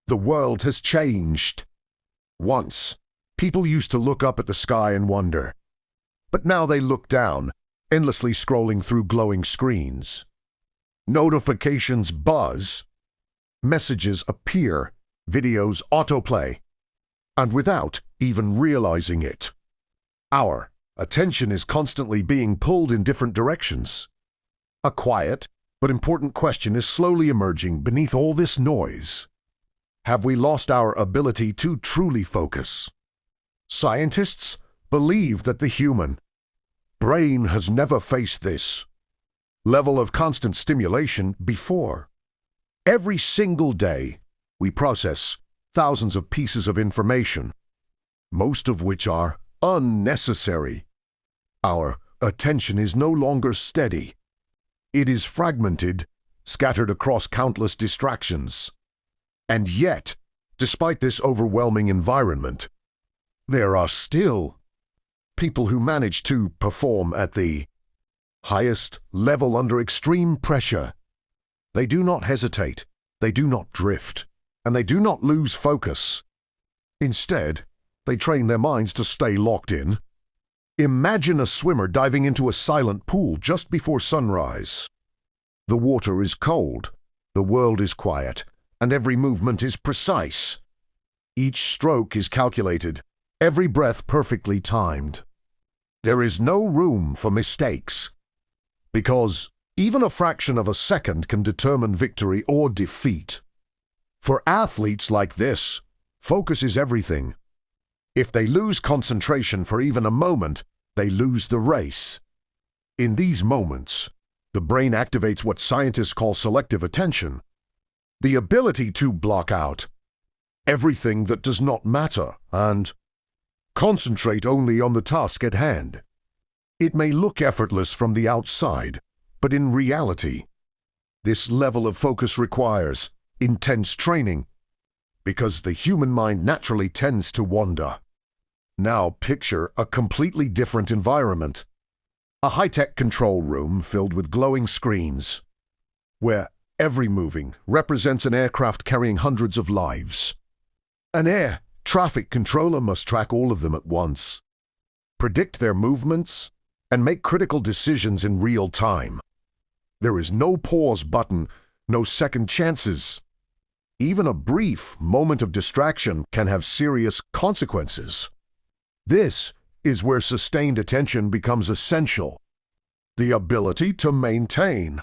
The world has changed. Once, people used to look up at the sky and wonder. But now they look down, endlessly scrolling through glowing screens. Notifications buzz. Messages appear, videos autoplay. And without even realizing it, our attention is constantly being pulled in different directions. A quiet but important question is slowly emerging beneath all this noise. Have we lost our ability to truly focus? Scientists believe that the human brain has never faced this level of constant stimulation before. Every single day, we process thousands of pieces of information, most of which are unnecessary. Our attention is no longer steady. It is fragmented, scattered across countless distractions. And yet, despite this overwhelming environment, there are still people who manage to perform at the highest level under extreme pressure. They do not hesitate, they do not drift, and they do not lose focus. Instead, they train their minds to stay locked in. Imagine a swimmer diving into a silent pool just before sunrise. The water is cold, the world is quiet, and every movement is precise. Each stroke is calculated, every breath perfectly timed. There is no room for mistakes, because even a fraction of a second can determine victory or defeat. For athletes like this, focus is everything. If they lose concentration for even a moment, they lose the race. In these moments, the brain activates what scientists call selective attention, the ability to block out everything that does not matter and concentrate only on the task at hand. It may look effortless from the outside, but in reality, this level of focus requires intense training, because the human mind naturally tends to wander. Now picture a completely different environment. A high-tech control room filled with glowing screens, where every moving represents an aircraft carrying hundreds of lives. An air traffic controller must track all of them at once, predict their movements, and make critical decisions in real time. There is no pause button, no second chances. Even a brief moment of distraction can have serious consequences. This is where sustained attention becomes essential. The ability to maintain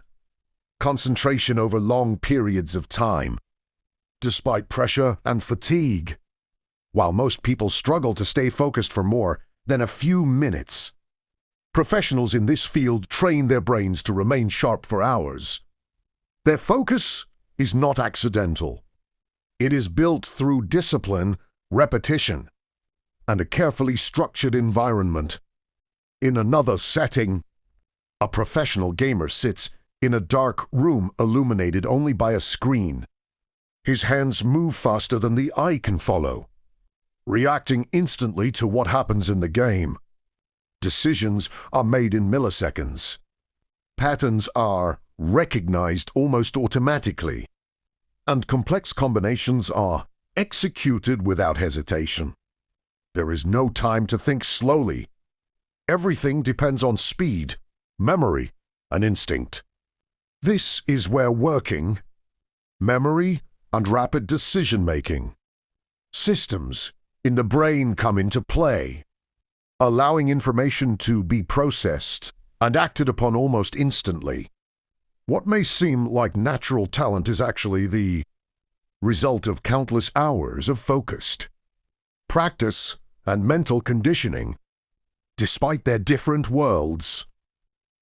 concentration over long periods of time, despite pressure and fatigue. While most people struggle to stay focused for more than a few minutes, professionals in this field train their brains to remain sharp for hours. Their focus is not accidental. It is built through discipline, repetition, and a carefully structured environment. In another setting, a professional gamer sits in a dark room illuminated only by a screen. His hands move faster than the eye can follow, reacting instantly to what happens in the game. Decisions are made in milliseconds. Patterns are recognized almost automatically, and complex combinations are executed without hesitation. There is no time to think slowly. Everything depends on speed, memory, and instinct. This is where working, memory, and rapid decision-making systems in the brain come into play, allowing information to be processed and acted upon almost instantly. What may seem like natural talent is actually the result of countless hours of focused practice and mental conditioning. Despite their different worlds,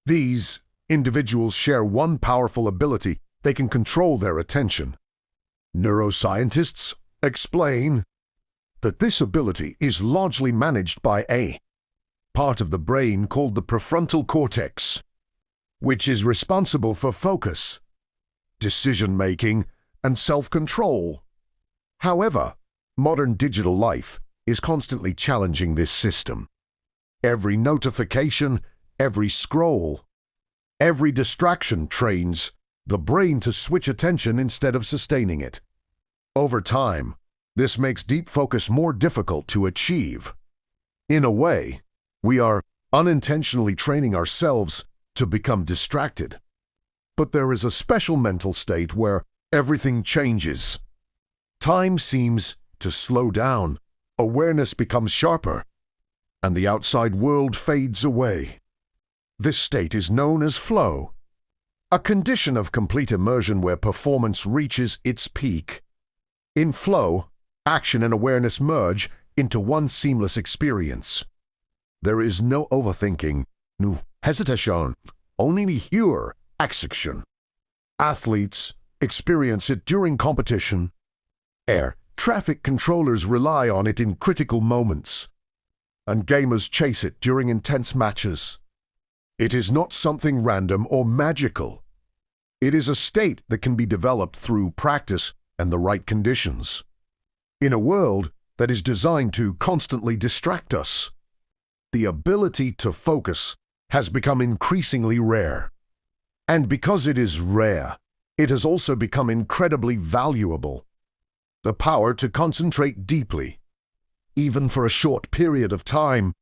these individuals share one powerful ability: they can control their attention. Neuroscientists explain that this ability is largely managed by a part of the brain called the prefrontal cortex, which is responsible for focus, decision-making, and self-control. However, modern digital life is constantly challenging this system. Every notification, every scroll, every distraction trains the brain to switch attention instead of sustaining it. Over time, this makes deep focus more difficult to achieve. In a way, we are unintentionally training ourselves to become distracted. But there is a special mental state where everything changes. Time seems to slow down, awareness becomes sharper, and the outside world fades away. This state is known as flow, a condition of complete immersion where performance reaches its peak. In flow, action and awareness merge into one seamless experience. There is no overthinking, no hesitation, only pure execution. Athletes experience it during competition. Air traffic controllers rely on it in critical moments, and gamers chase it during intense matches. It is not something random or magical. It is a state that can be developed through practice and the right conditions. In a world that is designed to constantly distract us, the ability to focus has become increasingly rare. And because it is rare, it has also become incredibly valuable. The power to concentrate deeply, even for a short period of time,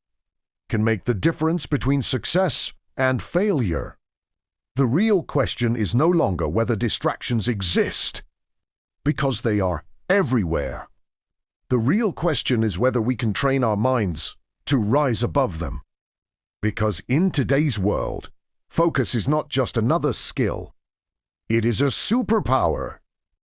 can make the difference between success and failure. The real question is no longer whether distractions exist, because they are everywhere. The real question is whether we can train our minds to rise above them. Because in today's world, focus is not just another skill. It is a superpower.